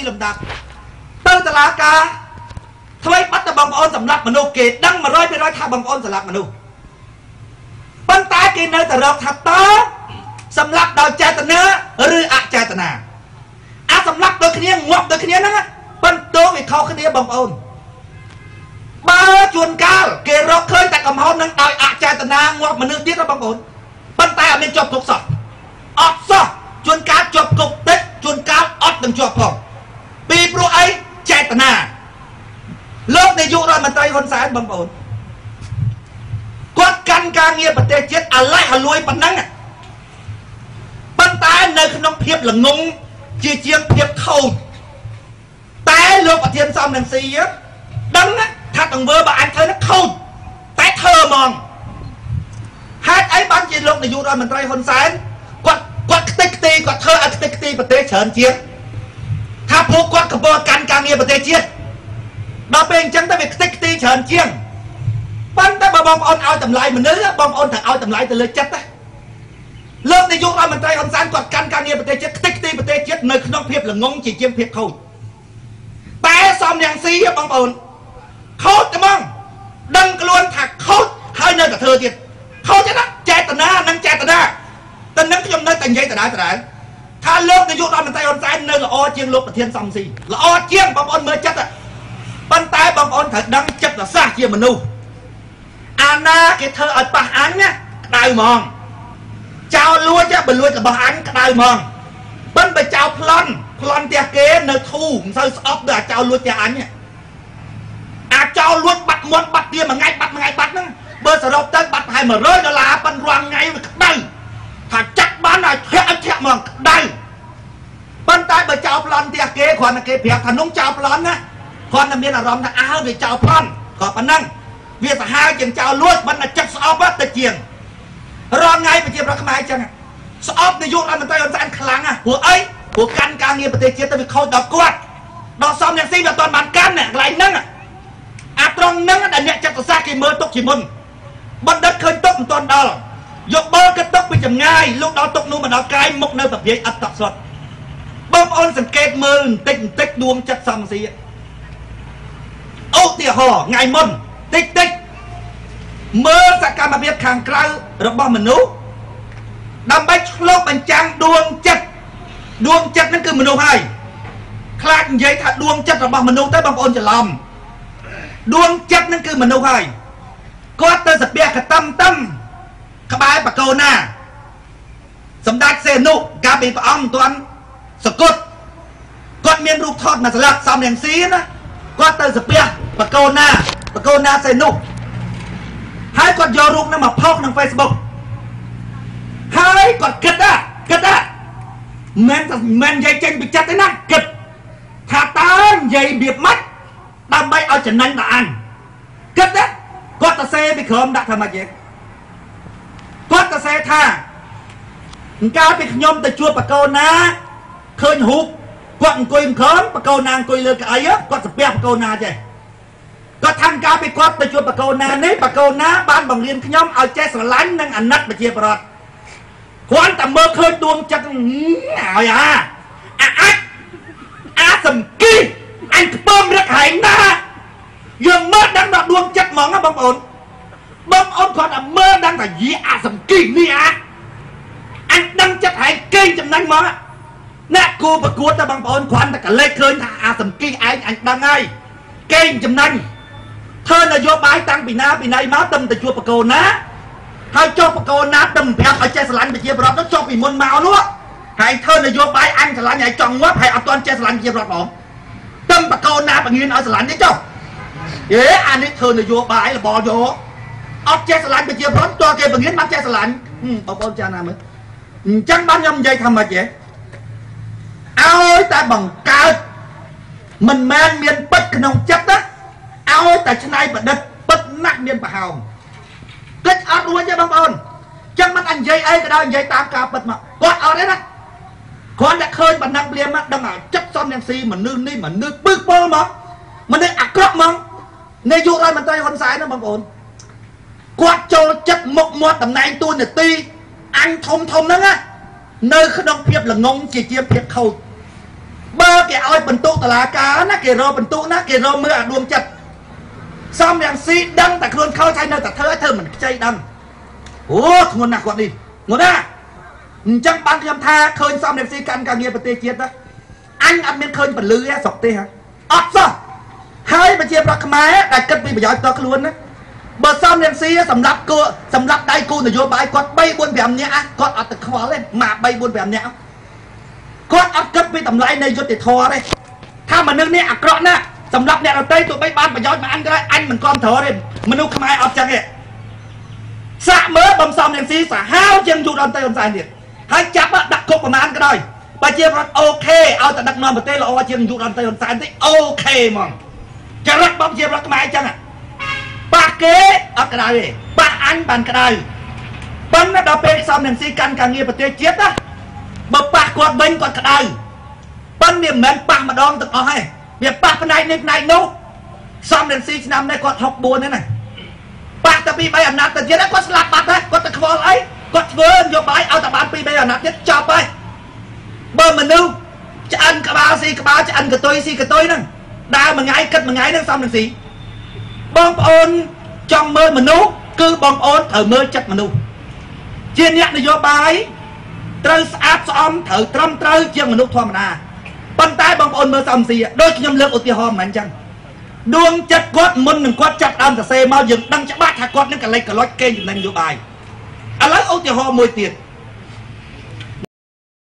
លំដាប់ទៅតុលាការធ្វើបាត់ទៅបងប្អូនសម្រាប់មនុស្សគេដឹង100%ថាបងប្អូនសម្រាប់មនុស្សប៉ុន្តែគេនៅតែរកថាតើសម្រាប់ដោយចេតនាឬអចេតនាអាចសម្រាប់ដូចគ្នាងាប់ដូចគ្នាហ្នឹងប៉ុន្តែវាខុសគ្នាបងប្អូនបើជួនកាលគេរកឃើញតែកំហុសនឹងដោយអចេតនាងាប់មនុស្សទៀតបងប្អូនប៉ុន្តែអត់មានជាប់គុកសោះអត់សោះជួនកាលជាប់គុកតិចជួនកាលអត់នឹងជាប់ផងពីព្រោះអីចេតនាលោកនាយករដ្ឋមន្ត្រីហ៊ុនសែនបងប្អូនគាត់កាន់ការងារប្រទេសជាតិអាឡែះអាលួយប៉ុណ្ណឹងប៉ុន្តែនៅក្នុងភាពល្ងងជាជាងភាពខូចតែលោកប្រធានសំរងស៊ីដឹងថាទង្វើបើអញធ្វើនោះខូចតែធ្វើហ្មងហេតុអីបានជាលោកនាយករដ្ឋមន្ត្រីហ៊ុនសែនគាត់ខ្ទេចខ្ទីគាត់ធ្វើឲ្យខ្ទេចខ្ទីប្រទេសច្រើនជាងថាពួកគាត់កំពុងកាន់ការងារប្រទេសជាតិដល់ពេលអញ្ចឹងទៅវាខ្ទេចខ្ទីច្រើនជាងប៉ុន្តែបើបងប្អូនឲ្យតម្លៃមនុស្សបងប្អូនត្រូវឲ្យតម្លៃទៅលើចិត្តណាលោកនាយករដ្ឋមន្ត្រីហ៊ុនសែនគាត់កាន់ការងារប្រទេសជាតិខ្ទេចខ្ទីប្រទេសជាតិនៅក្នុងភាពល្ងងជាជាងភាពខូចតែសំរងស៊ីបងប្អូនខូចតែហ្មងដឹងខ្លួនថាខូចហើយនៅតែធ្វើទៀតខូចទេណាចេតនានិងចេតនាតែនឹងខ្ញុំនៅតែនិយាយដដែលថាលោកនាយករដ្ឋមន្ត្រីហ៊ុនសែននៅល្អជាងលោកប្រធានសំស៊ីល្អជាងបងប្អូនមើលចិត្តប៉ុន្តែបងប្អូនត្រូវដឹងចិត្តសាស្ត្រជាមនុស្សអាណាគេធ្វើឲ្យប៉ះអញណាក្តៅហ្មងចោលលួចបើលួចរបស់អញក្តៅហ្មងប៉ុន្តែចោលប្លន់ផ្ទះគេនៅធូរមិនសូវស្អប់ដូចអាចោលលួចផ្ទះអញអាចោលលួចបាត់មាត់បាត់ទាមួយថ្ងៃបាត់ហ្នឹងបើសរុបទៅបាត់ប្រហែល$100ប៉ុន្តែរាល់ថ្ងៃវាក្តៅថាចាក់បានឲ្យធាក់ហ្មងក្តៅប៉ុន្តែបើចោលប្លន់ផ្ទះគេគ្រាន់តែគេប្រាប់ថានោះចោលប្លន់ណាគាត់តែមានអារម្មណ៍ថាអើវាចោលប្លន់ក៏ប៉ុណ្ណឹងវាសាហាវជាងចោលលួចមិនតែចិត្តស្អប់ទៅជាងរាល់ថ្ងៃប្រជាប្រដ្ឋខ្មែរអញ្ចឹងស្អប់នាយករដ្ឋមន្ត្រីហ៊ុនសែនខ្លាំងណាព្រោះអីព្រោះកាន់ការងារប្រទេសជាតិទៅវាខូចដល់គាត់ដល់សំរងស៊ីវាអត់បានកាន់កន្លែងហ្នឹងអាត្រង់ហ្នឹងដែលអ្នកចិត្តសាស្ត្រគេមើលទុកជាមុនបណ្ឌិតឃើញទុកមិនទាន់ដល់យកបើគិតទុកពីចម្ងាយលោកដល់ទុកនោះមកដល់កាយមុខនៅប្រភេទអត់តក់ស្រុតបងប្អូនសង្កេតមើលបន្តិចដួងចិត្តសំរងស៊ីឧទាហរណ៍ថ្ងៃមុនតិចមើលសកម្មភាពខាងក្រៅរបស់មនុស្សដើម្បីឆ្លុះបញ្ចាំងដួងចិត្តហ្នឹងគឺមនុស្សហើយខ្លាចនិយាយថាដួងចិត្តរបស់មនុស្សទៅបងប្អូនច្រឡំដួងចិត្តហ្នឹងគឺមនុស្សហើយគាត់ទៅសាពះកតំក្បែរបកូណាសម្ដេចសេនុកាលពីព្រះអង្គមិនទាន់សគត់គាត់មានរូបថតមួយស្លឹកសំរងស៊ីណាគាត់ទៅសាពះបកូណាសេនុហើយគាត់យករូបហ្នឹងមកផុសក្នុង Facebook ហើយគាត់គិតមិននិយាយចេញពីចិត្តទេណាគិតថាតើនិយាយរបៀបម៉េចដើម្បីឲ្យចំណេញដល់អញគិតគាត់ទៅសេពីក្រោមដាក់ថាម៉េចទេគាត់ទៅសេថាកាលពីខ្ញុំទៅជួបបកូណាឃើញរូបគាត់អង្គុយក្រោមបកូណាអង្គុយលើកៅអីគាត់ស្ពះបកូណាចេះគាត់ថាកាលពីគាត់ទៅជួបបកូណានេះបកូណាបានបង្រៀនខ្ញុំឲ្យចេះស្រឡាញ់និងអាណិតប្រជាពលរដ្ឋគាត់តែមើលឃើញដួងចិត្តហើយអាសំគីអញខ្ពើមរឹកហែងណាយើងមើលដឹងដល់ដួងចិត្តហ្មងណាបងប្អូនគាត់តែមើលដឹងថាយីអាសំគីនេះអញដឹងចិត្តហែងគេងចំណេញហ្មងអ្នកគូប្រកួតតែបងប្អូនគ្រាន់តែកលេចឃើញថាអាសំគីឯងអញដឹងហើយគេងចំណេញធ្វើនយោបាយតាំងពីណាពីណីមកទៅជួបបកូណាហើយចុះបកូណាទៅប្រាប់ឲ្យចេះស្រឡាញ់ប្រជាពលរដ្ឋទៅចុះពីមុនមកនោះហើយធ្វើនយោបាយអញស្រឡាញ់ឲ្យចង់ងាប់ហើយអត់ទាន់ចេះស្រឡាញ់ប្រជាពលរដ្ឋផងទៅបកូណាបង្រៀនឲ្យស្រឡាញ់ទេចុះអានេះធ្វើនយោបាយរបបយកអត់ចេះស្រឡាញ់ប្រជាពលរដ្ឋតើគេបង្រៀនបានចេះស្រឡាញ់បងប្អូនចាណាមើលអញ្ចឹងបានខ្ញុំនិយាយថាម៉េចទេឲ្យតែបង្កើតមិនមែនមានពិតក្នុងចិត្តណាឲ្យតែឆ្នៃប្រឌិតពិតណាស់មានប្រហោងគិតអត់រួចទេបងប្អូនចឹងមិនអញនិយាយអីក៏ដោយនិយាយតាមការពិតមកគាត់អត់ទេណាគាត់តែឃើញបណ្ដឹងព្រាមមកដឹងថាចិត្តសំយ៉ាងស៊ីមនុស្សនេះមនុស្សពឹសពលមកមនុស្សអាក្រក់ហ្មងនាយករដ្ឋមន្ត្រីហ៊ុនសែនណាបងប្អូនគាត់ចូលចិត្តមុខមាត់តំណែងទួនាទីអញធំហ្នឹងណានៅក្នុងភាពល្ងងជាភាពខូចបើ គេឲ្យបន្ទុកតឡាការណាគេរកបន្ទុកណាគេរកមើលអាដួងចិត្តសំរងស៊ីដឹងតែខ្លួនខោចហើយនៅតែធ្វើមិនខ្ចីដឹងអូធ្ងន់ណាស់គាត់នេះងន់ណាអញ្ចឹងបានខ្ញុំថាឃើញសំរងស៊ីកាន់ការងារប្រទេសជាតិណាអញអត់មានឃើញពលឺទេស្រុកទេហ៎អត់សោះហើយប្រជាប្រដ្ឋខ្មែរដែលគិតពីប្រយោជន៍តខ្លួនណាបើសំរងស៊ីសម្រាប់ដៃគូនយោបាយគាត់3 4 5នាក់គាត់អត់ទៅខ្វល់ទេមក3 4 5នាក់គាត់អត់គិតពីតម្លៃនៃយុត្តិធម៌ទេថាមនុស្សនេះអាក្រក់ណាស់សម្រាប់អ្នកដទៃទោះបីបានប្រយោជន៍មកអញក៏ដោយអញមិនគ្រប់ត្រទេមនុស្សខ្មែរអត់ចឹងទេសាក់មើលបំសំរងស៊ីសាហាវជាងយុរដ្ឋមន្ត្រីហ៊ុនសែនទៀតហើយចាប់ដាក់គុកប្រមាណក៏ដោយបើជាប្រវត្តិអូខេឲ្យតែដឹកនាំប្រទេសល្អជាងយុរដ្ឋមន្ត្រីហ៊ុនសែនទេអូខេហ្មងចរិតរបស់ជាប្រវត្តិខ្មែរចឹងប៉ះគេអត់ក្តៅទេប៉ះអញបានក្តៅប៉ុន្តែដល់ពេលសំរងស៊ីកាន់ការងារប្រទេសជាតិណាបើប៉ះគាត់វិញគាត់ក្តៅប៉ុន្តែមិនមែនប៉ះម្ដងទាំងអស់ទេវាប៉ះផ្នែកនេះផ្នែកនោះសំរងស៊ីឆ្នាំនេះគាត់64ទេណាប៉ះតែ2 3អាណត្តិទៅទៀតគាត់ស្លាប់បាត់ហើយគាត់ទៅខ្វល់អីគាត់ធ្វើនយោបាយឲ្យតែបាន2 3អាណត្តិទៀតចប់ហើយបើមនុស្សឆ្អិនក្បាលស៊ីក្បាលឆ្អិនកតុយស៊ីកតុយហ្នឹងដើរមួយថ្ងៃគិតមួយថ្ងៃហ្នឹងសំរងស៊ីបងប្អូនចង់មើលមនុស្សគឺបងប្អូនត្រូវមើលចិត្តមនុស្សជាអ្នកនយោបាយត្រូវស្អាតស្អំត្រូវត្រឹមត្រូវជាងមនុស្សធម្មតាប៉ុន្តែបងប្អូនមើលសំស៊ីដូចខ្ញុំលើកឧទាហរណ៍មិនអញ្ចឹងដួងចិត្តគាត់មុននឹងគាត់ចាប់ដើមសរសេរមកយើងដឹងច្បាស់ថាគាត់នឹងកលិចកលុចគេចំណេញនយោបាយឥឡូវឧទាហរណ៍មួយទៀត